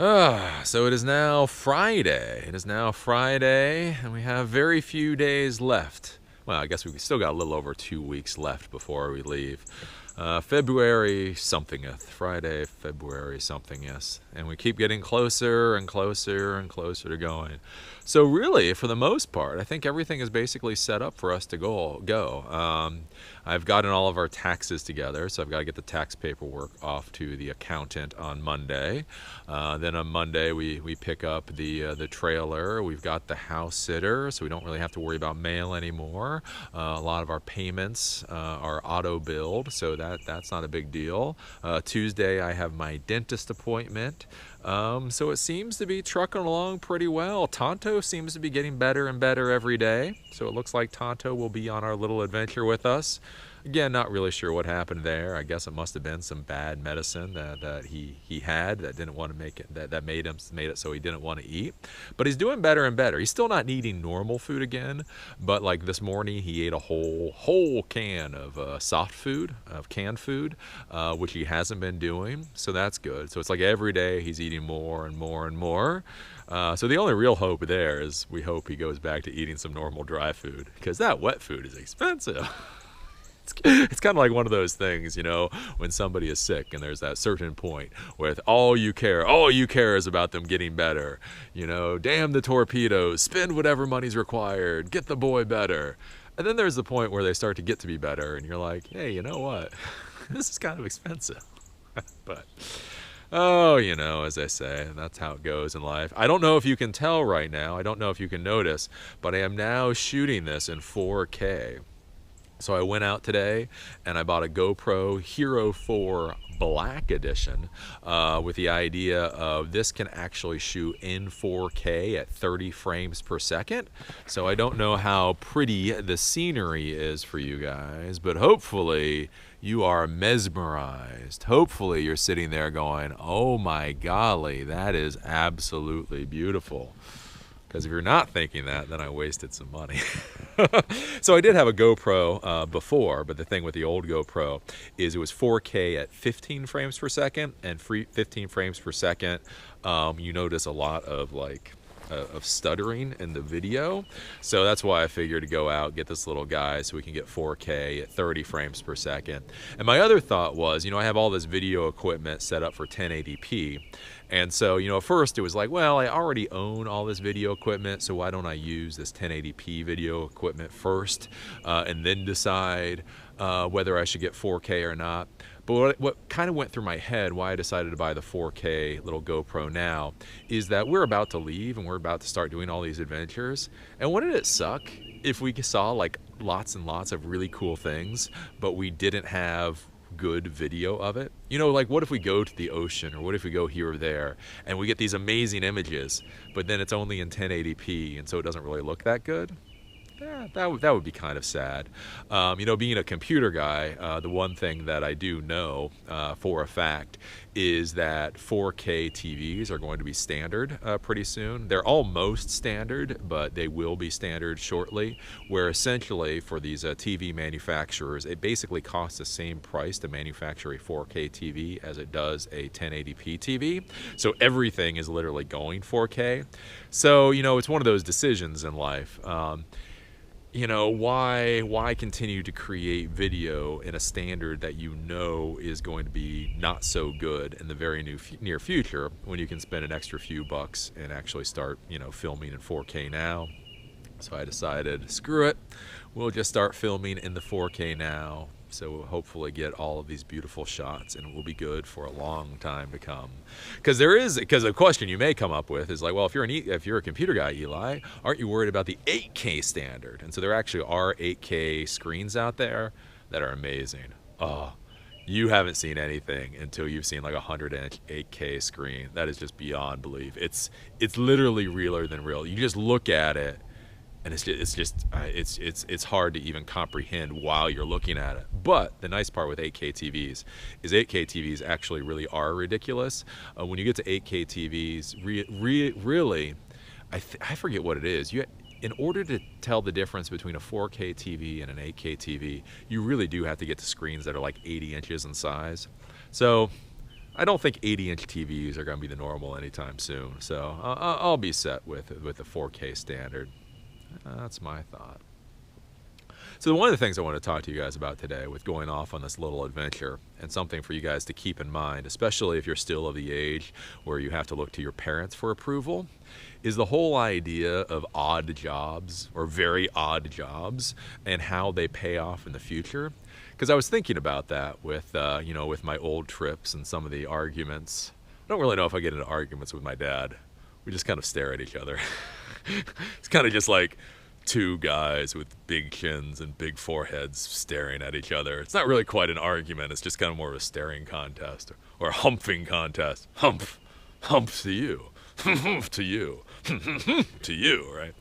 So it is now Friday. It is now Friday, and we have very few days left. Well, I guess we still got a little over 2 weeks left before we leave. February somethingeth. Friday, February something, yes. And we keep getting closer and closer and closer to going. So really, for the most part, I think everything is basically set up for us to go. I've gotten all of our taxes together, so I've got to get the tax paperwork off to the accountant on Monday. Then on Monday, we pick up the trailer. We've got the house sitter, so we don't really have to worry about mail anymore. A lot of our payments are auto-billed, so that's not a big deal. Tuesday, I have my dentist appointment. So it seems to be trucking along pretty well. Tonto seems to be getting better and better every day. So it looks like Tonto will be on our little adventure with us. Again, not really sure what happened there. I guess it must have been some bad medicine that he had that didn't want to make it, that made it so he didn't want to eat. But he's doing better and better. He's still not eating normal food again, but like this morning he ate a whole can of soft food, of canned food, which he hasn't been doing. So that's good. So it's like every day he's eating more and more and more. So the only real hope there is we hope he goes back to eating some normal dry food, because that wet food is expensive. It's kind of like one of those things, you know, when somebody is sick and there's that certain point where all you care is about them getting better. You know, damn the torpedoes, spend whatever money's required, get the boy better. And then there's the point where they start to get to be better and you're like, hey, you know what? This is kind of expensive. But, oh, you know, as I say, that's how it goes in life. I don't know if you can tell right now. I don't know if you can notice, but I am now shooting this in 4K. So I went out today and I bought a GoPro Hero 4 Black Edition with the idea of this can actually shoot in 4K at 30 frames per second. So I don't know how pretty the scenery is for you guys, but hopefully you are mesmerized. Hopefully you're sitting there going, oh my golly, that is absolutely beautiful. Because if you're not thinking that, then I wasted some money. So I did have a GoPro before, but the thing with the old GoPro is it was 4K at 15 frames per second, and 15 frames per second, you notice a lot of of stuttering in the video. So that's why I figured to go out, get this little guy so we can get 4K at 30 frames per second. And my other thought was, you know, I have all this video equipment set up for 1080p. And so, you know, at first it was like, well, I already own all this video equipment, so why don't I use this 1080p video equipment first and then decide whether I should get 4K or not. But what kind of went through my head, why I decided to buy the 4K little GoPro now, is that we're about to leave and we're about to start doing all these adventures. And wouldn't it suck if we saw like lots and lots of really cool things, but we didn't have good video of it? You know, like what if we go to the ocean, or what if we go here or there and we get these amazing images, but then it's only in 1080p and so it doesn't really look that good? Yeah, that would be kind of sad. You know, being a computer guy, the one thing that I do know for a fact is that 4K TVs are going to be standard pretty soon. They're almost standard, but they will be standard shortly, where essentially for these TV manufacturers, it basically costs the same price to manufacture a 4K TV as it does a 1080p TV. So everything is literally going 4K. So, you know, it's one of those decisions in life. You know, why continue to create video in a standard that you know is going to be not so good in the very near future, when you can spend an extra few bucks and actually start, you know, filming in 4K now? So I decided, screw it, we'll just start filming in the 4K now. So we'll hopefully get all of these beautiful shots, and we'll be good for a long time to come. Because a question you may come up with is like, well, if you're a computer guy, Eli, aren't you worried about the 8K standard? And so there actually are 8K screens out there that are amazing. Oh, you haven't seen anything until you've seen like a 100-inch 8K screen. That is just beyond belief. It's literally realer than real. You just look at it, and it's hard to even comprehend while you're looking at it. But the nice part with 8K TVs is 8K TVs actually really are ridiculous. When you get to 8K TVs, really, I forget what it is. In order to tell the difference between a 4K TV and an 8K TV, you really do have to get to screens that are like 80 inches in size. So I don't think 80-inch TVs are going to be the normal anytime soon. So I'll be set with the 4K standard. That's my thought. So one of the things I want to talk to you guys about today with going off on this little adventure, and something for you guys to keep in mind, especially if you're still of the age where you have to look to your parents for approval, is the whole idea of odd jobs or very odd jobs and how they pay off in the future. Because I was thinking about that with, with my old trips and some of the arguments. I don't really know if I get into arguments with my dad. We just kind of stare at each other. It's kind of just like two guys with big chins and big foreheads staring at each other. It's not really quite an argument. It's just kind of more of a staring contest or a humping contest. Humph, humph to you, to you, to you, right?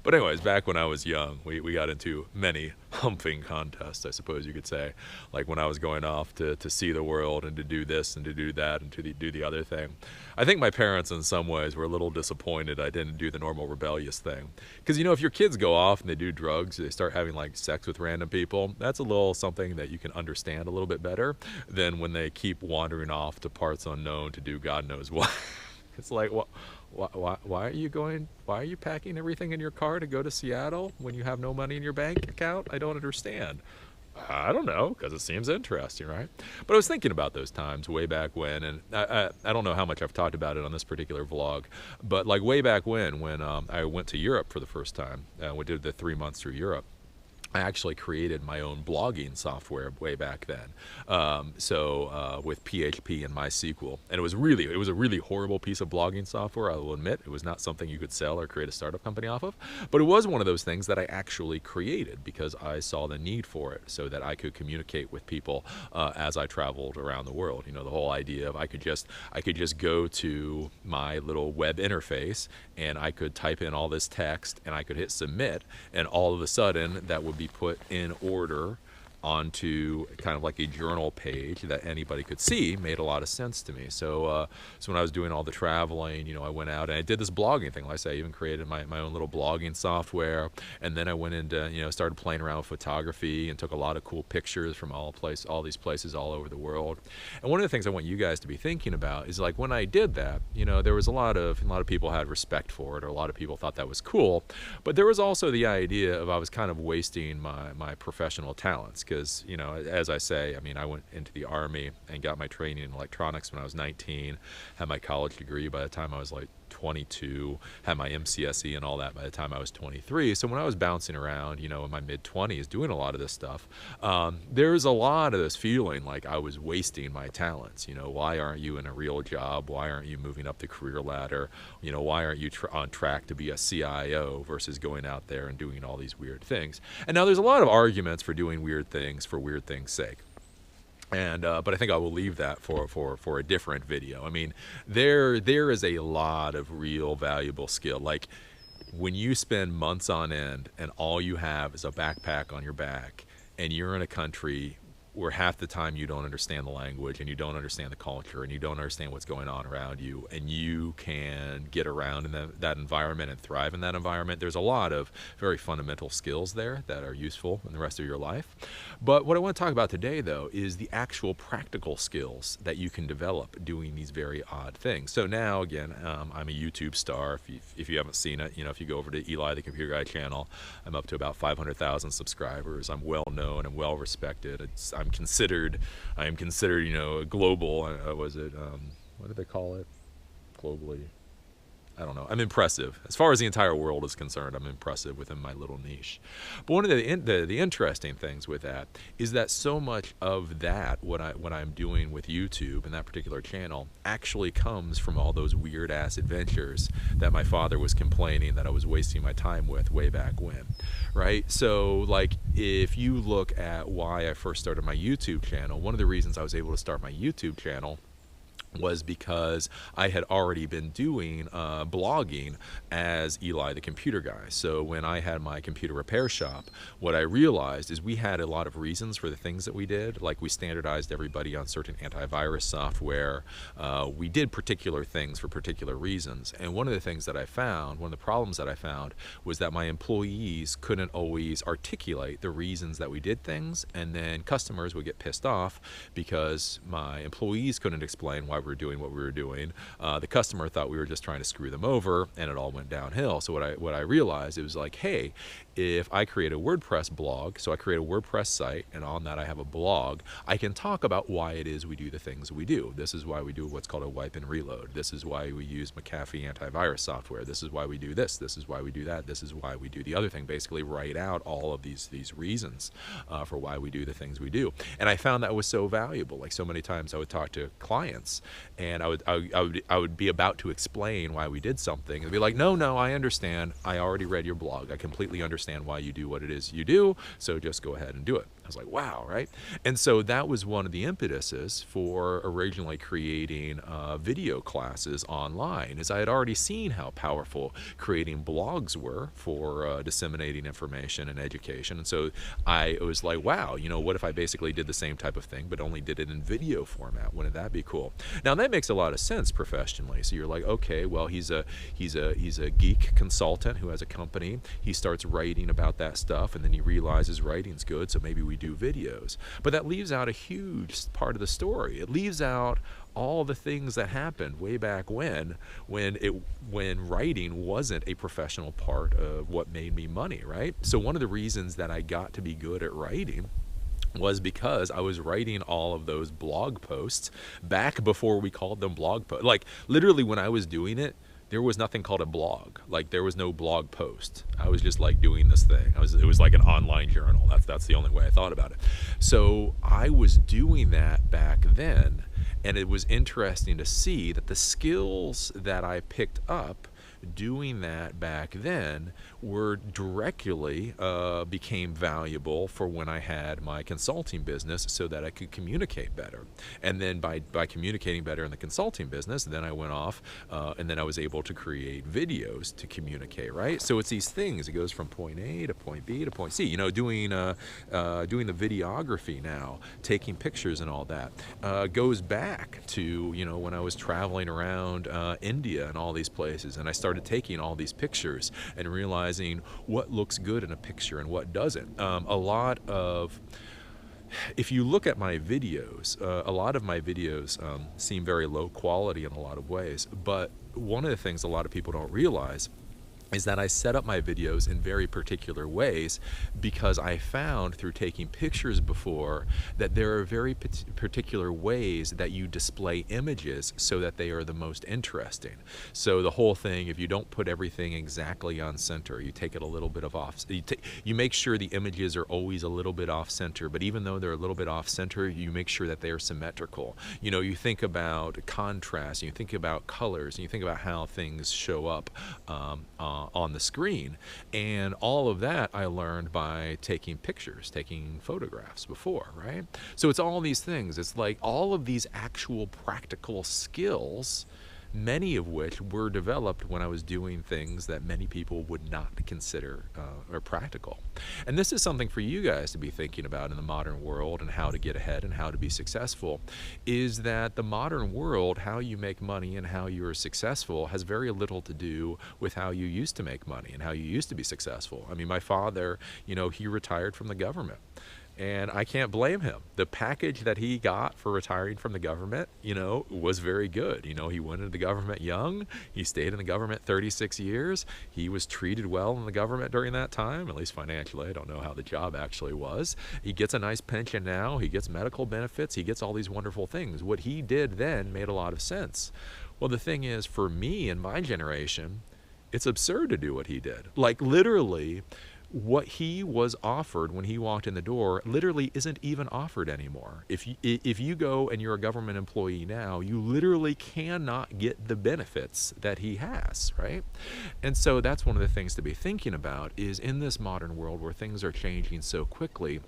But anyways, back when I was young, we got into many humping contests, I suppose you could say. Like when I was going off to see the world and to do this and to do that and to do the other thing. I think my parents in some ways were a little disappointed I didn't do the normal rebellious thing. Because, if your kids go off and they do drugs, they start having like sex with random people, that's a little something that you can understand a little bit better than when they keep wandering off to parts unknown to do God knows what. It's like, why are you going? Why are you packing everything in your car to go to Seattle when you have no money in your bank account? I don't understand. I don't know, because it seems interesting, right? But I was thinking about those times way back when, and I don't know how much I've talked about it on this particular vlog, but like way back when I went to Europe for the first time, we did the 3 months through Europe. I actually created my own blogging software way back then. With PHP and MySQL. And it was a really horrible piece of blogging software, I will admit. It was not something you could sell or create a startup company off of. But it was one of those things that I actually created because I saw the need for it so that I could communicate with people as I traveled around the world. The whole idea of I could just go to my little web interface and I could type in all this text and I could hit submit, and all of a sudden that would be put in order onto kind of like a journal page that anybody could see. Made a lot of sense to me. So when I was doing all the traveling, I went out and I did this blogging thing. Like I say, I even created my own little blogging software, and then I went into, started playing around with photography and took a lot of cool pictures from all these places all over the world. And one of the things I want you guys to be thinking about is like when I did that, there was a lot of people had respect for it, or a lot of people thought that was cool, but there was also the idea of I was kind of wasting my professional talents. Because, as I say, I went into the Army and got my training in electronics when I was 19, had my college degree by the time I was like 22, had my MCSE and all that by the time I was 23. So when I was bouncing around, in my mid-20s doing a lot of this stuff, there was a lot of this feeling like I was wasting my talents. Why aren't you in a real job? Why aren't you moving up the career ladder? Why aren't you on track to be a CIO versus going out there and doing all these weird things? And now there's a lot of arguments for doing weird things for weird things' sake. And but I think I will leave that for a different video. There is a lot of real valuable skill. Like when you spend months on end and all you have is a backpack on your back, and you're in a country where half the time you don't understand the language and you don't understand the culture and you don't understand what's going on around you, and you can get around in that environment and thrive in that environment. There's a lot of very fundamental skills there that are useful in the rest of your life. But what I want to talk about today, though, is the actual practical skills that you can develop doing these very odd things. So now, again, I'm a YouTube star. If you haven't seen it, if you go over to Eli the Computer Guy channel, I'm up to about 500,000 subscribers. I'm well known and well respected. I am considered, global. What did they call it? Globally. I don't know. I'm impressive. As far as the entire world is concerned, I'm impressive within my little niche. But one of the interesting things with that is that so much of that, what I'm doing with YouTube and that particular channel, actually comes from all those weird ass adventures that my father was complaining that I was wasting my time with way back when, right? So like if you look at why I first started my YouTube channel, one of the reasons I was able to start my YouTube channel was because I had already been doing blogging as Eli the Computer Guy. So when I had my computer repair shop, what I realized is we had a lot of reasons for the things that we did. Like we standardized everybody on certain antivirus software. We did particular things for particular reasons. And one of the things that I found, one of the problems that I found, was that my employees couldn't always articulate the reasons that we did things, and then customers would get pissed off because my employees couldn't explain why we were doing what we were doing. The customer thought we were just trying to screw them over, and it all went downhill. So what I realized, it was like, hey, if I create a WordPress blog, so I create a WordPress site, and on that I have a blog, I can talk about why it is we do the things we do. This is why we do what's called a wipe and reload. This is why we use McAfee antivirus software. This is why we do this. This is why we do that. This is why we do the other thing. Basically write out all of these reasons for why we do the things we do. And I found that was so valuable. Like, so many times I would talk to clients, and I would be about to explain why we did something, and be like, no, I understand. I already read your blog. I completely understand why you do what it is you do, so just go ahead and do it. I was like, wow, right? And so that was one of the impetuses for originally creating video classes online, is I had already seen how powerful creating blogs were for disseminating information and education. And so I was like, wow, what if I basically did the same type of thing, but only did it in video format? Wouldn't that be cool? Now that makes a lot of sense professionally. So you're like, okay, well, he's a geek consultant who has a company. He starts writing about that stuff, and then he realizes writing's good, so maybe we do videos. But that leaves out a huge part of the story. It leaves out all the things that happened way back when writing wasn't a professional part of what made me money, right? So one of the reasons that I got to be good at writing was because I was writing all of those blog posts back before we called them blog posts. Like, literally when I was doing it, there was nothing called a blog. Like, there was no blog post. I was just like doing this thing. It was like an online journal. That's the only way I thought about it. So I was doing that back then, and it was interesting to see that the skills that I picked up doing that back then were directly became valuable for when I had my consulting business, so that I could communicate better. And then by communicating better in the consulting business, then I went off and then I was able to create videos to communicate, right? So it's these things. It goes from point A to point B to point C. Doing the videography now, taking pictures and all that, goes back to when I was traveling around India and all these places, and I started taking all these pictures and realizing what looks good in a picture and what doesn't. If you look at my videos, a lot of my videos seem very low quality in a lot of ways, but one of the things a lot of people don't realize is that I set up my videos in very particular ways, because I found through taking pictures before that there are very particular ways that you display images so that they are the most interesting. So the whole thing, if you don't put everything exactly on center, you take it a little bit of off, you make sure the images are always a little bit off center, but even though they're a little bit off center, you make sure that they are symmetrical. You think about contrast, you think about colors, and you think about how things show up on the screen. And all of that I learned by taking pictures, taking photographs before, right? So it's all these things. It's like all of these actual practical skills, many of which were developed when I was doing things that many people would not consider or practical. And this is something for you guys to be thinking about in the modern world, and how to get ahead and how to be successful, is that the modern world, how you make money and how you are successful, has very little to do with how you used to make money and how you used to be successful. I mean, my father, he retired from the government. And I can't blame him. The package that he got for retiring from the government, was very good. He went into the government young. He stayed in the government 36 years. He was treated well in the government during that time, at least financially. I don't know how the job actually was. He gets a nice pension now. He gets medical benefits. He gets all these wonderful things. What he did then made a lot of sense. Well, the thing is, for me and my generation, it's absurd to do what he did. Like, literally, what he was offered when he walked in the door literally isn't even offered anymore. If you go and you're a government employee now, you literally cannot get the benefits that he has, right? And so that's one of the things to be thinking about, is in this modern world where things are changing so quickly,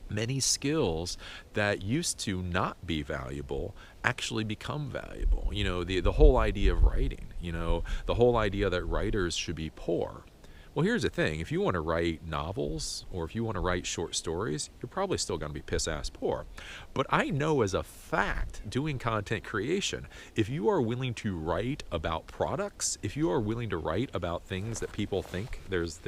many skills that used to not be valuable actually become valuable. The whole idea of writing, the whole idea that writers should be poor. Well, here's the thing. If you want to write novels or if you want to write short stories, you're probably still going to be piss-ass poor. But I know as a fact, doing content creation, if you are willing to write about products, if you are willing to write about things that people think there's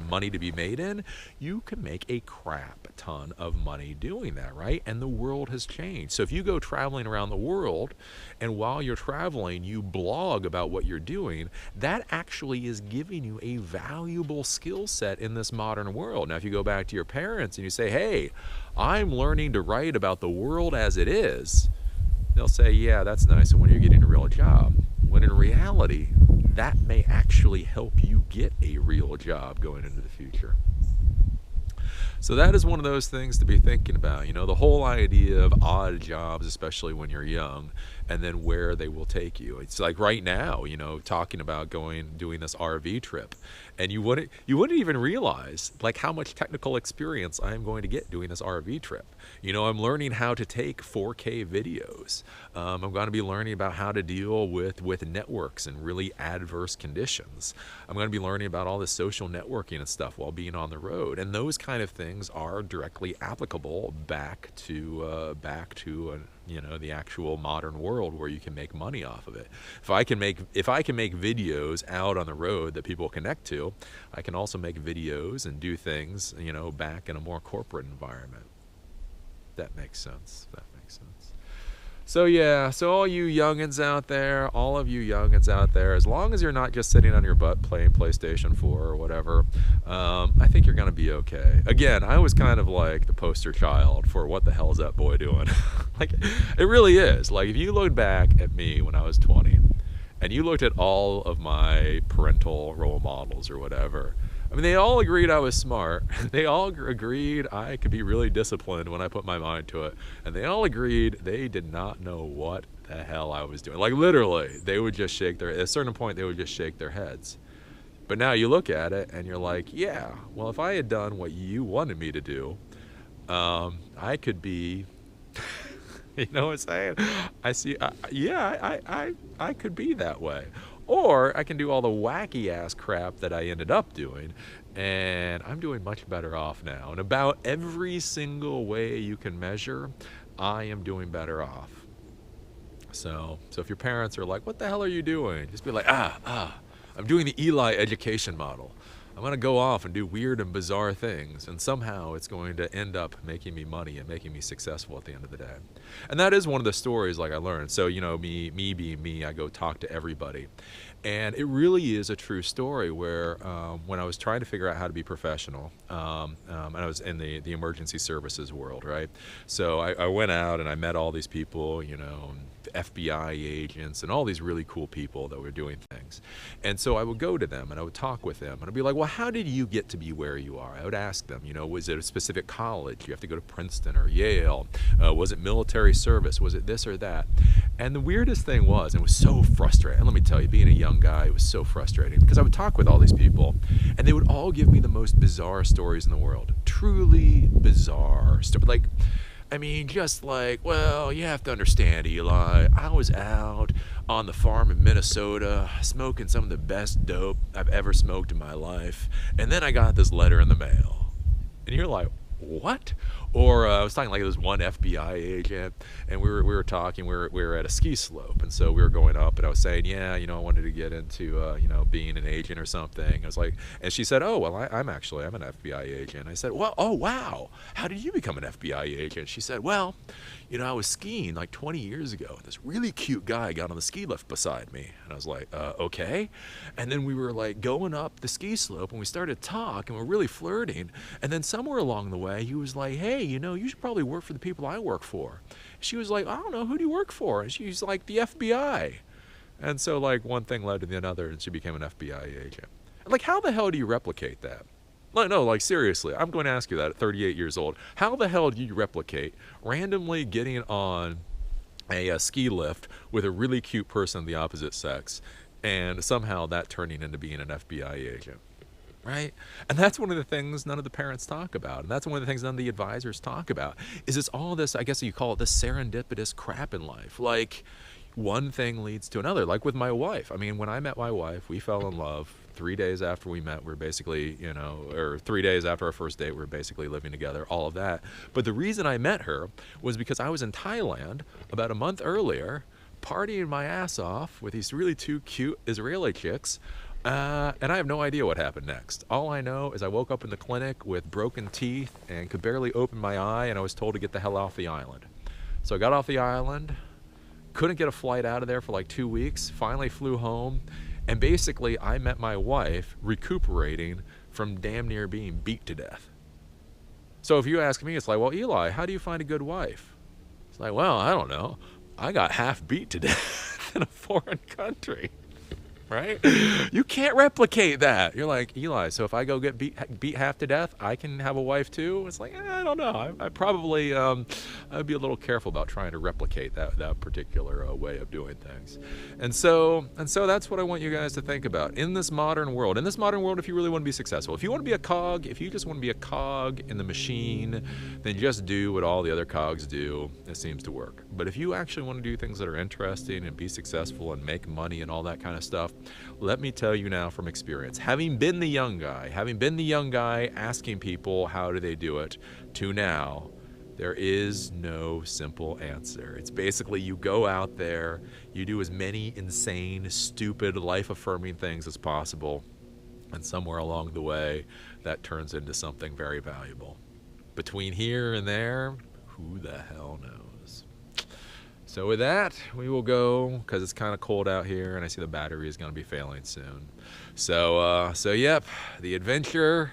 money to be made in, you can make a crap ton of money doing that, right? And the world has changed. So if you go traveling around the world and while you're traveling, you blog about what you're doing, that actually is giving you a valuable skill set in this modern world. Now, if you go back to your parents and you say, hey, I'm learning to write about the world as it is, they'll say, yeah, that's nice, and when are you getting a real job? When in reality, that may actually help you get a real job going into the future. So that is one of those things to be thinking about, you know, the whole idea of odd jobs, especially when you're young, and then where they will take you. It's like right now, you know, talking about doing this RV trip, and you wouldn't even realize like how much technical experience I'm going to get doing this RV trip. You know, I'm learning how to take 4K videos. I'm going to be learning about how to deal with networks and really adverse conditions. I'm going to be learning about all this social networking and stuff while being on the road, and those kind of things are directly applicable back to you know, the actual modern world where you can make money off of it. If I can make videos out on the road that people connect to, I can also make videos and do things, you know, back in a more corporate environment. That makes sense. That makes sense. So yeah, so all you youngins out there, all of you youngins out there, as long as you're not just sitting on your butt playing PlayStation 4 or whatever, I think you're going to be okay. Again, I was kind of like the poster child for what the hell is that boy doing? Like, it really is. Like, if you look back at me when I was 20, and you looked at all of my parental role models or whatever, I mean, they all agreed I was smart. They all agreed I could be really disciplined when I put my mind to it. And they all agreed they did not know what the hell I was doing. Like, literally, they would just at a certain point, they would just shake their heads. But now you look at it and you're like, yeah, well, if I had done what you wanted me to do, I could be, you know what I'm saying? I see, I could be that way. Or I can do all the wacky ass crap that I ended up doing, and I'm doing much better off now. And about every single way you can measure, I am doing better off. So if your parents are like, what the hell are you doing? Just be like, I'm doing the Eli education model. I'm going to go off and do weird and bizarre things, and somehow it's going to end up making me money and making me successful at the end of the day. And that is one of the stories like I learned. So, you know, me being me, I go talk to everybody. And it really is a true story where when I was trying to figure out how to be professional, and I was in the emergency services world, right? So I went out and I met all these people, you know, FBI agents and all these really cool people that were doing things. And so I would go to them and I would talk with them and I'd be like, well, how did you get to be where you are? I would ask them, you know, was it a specific college? You have to go to Princeton or Yale? Was it military service? Was it this or that? And the weirdest thing was, it was so frustrating. And let me tell you, being a young guy, it was so frustrating because I would talk with all these people and they would all give me the most bizarre stories in the world. Truly bizarre stuff. Like, I mean, just like, well, you have to understand, Eli, I was out on the farm in Minnesota smoking some of the best dope I've ever smoked in my life, and then I got this letter in the mail. And you're like, what? Or I was talking like this one FBI agent, and we were talking. We were at a ski slope, and so we were going up, and I was saying, yeah, you know, I wanted to get into you know, being an agent or something. I was like, and she said, oh, well, I'm an FBI agent. I said, well, oh wow, how did you become an FBI agent? She said, well, you know, I was skiing like 20 years ago, and this really cute guy got on the ski lift beside me, and I was like, okay. And then we were like going up the ski slope, and we started to talk, and we're really flirting, and then somewhere along the way, he was like, hey, you know, you should probably work for the people I work for. She was like, I don't know, who do you work for? And she's like, the FBI. And so like one thing led to the other, and she became an FBI agent. Like, how the hell do you replicate that? No, like seriously, I'm going to ask you that at 38 years old. How the hell do you replicate randomly getting on a ski lift with a really cute person of the opposite sex and somehow that turning into being an FBI agent? Right? And that's one of the things none of the parents talk about. And that's one of the things none of the advisors talk about. Is it's all this, I guess you call it this serendipitous crap in life. Like, one thing leads to another. Like with my wife. I mean, when I met my wife, we fell in love 3 days after we met, we're basically, you know, or 3 days after our first date, we're basically living together, all of that. But the reason I met her was because I was in Thailand about a month earlier, partying my ass off with these really two cute Israeli chicks. And I have no idea what happened next. All I know is I woke up in the clinic with broken teeth and could barely open my eye, and I was told to get the hell off the island. So I got off the island, couldn't get a flight out of there for like 2 weeks, finally flew home, and basically I met my wife recuperating from damn near being beat to death. So if you ask me, it's like, well, Eli, how do you find a good wife? It's like, well, I don't know. I got half beat to death in a foreign country. Right? You can't replicate that. You're like, Eli, so if I go get beat half to death, I can have a wife too? It's like, I don't know. I probably, I'd be a little careful about trying to replicate that particular way of doing things. And so that's what I want you guys to think about. In this modern world, if you really want to be successful, if you want to be a cog, if you just want to be a cog in the machine, then just do what all the other cogs do. It seems to work. But if you actually want to do things that are interesting and be successful and make money and all that kind of stuff, let me tell you now from experience, having been the young guy asking people how do they do it, to now, there is no simple answer. It's basically you go out there, you do as many insane, stupid, life-affirming things as possible, and somewhere along the way, that turns into something very valuable. Between here and there, who the hell knows? So with that, we will go, because it's kind of cold out here, and I see the battery is going to be failing soon. So yep, the adventure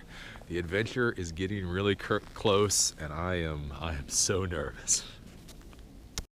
is getting really close, and I am so nervous.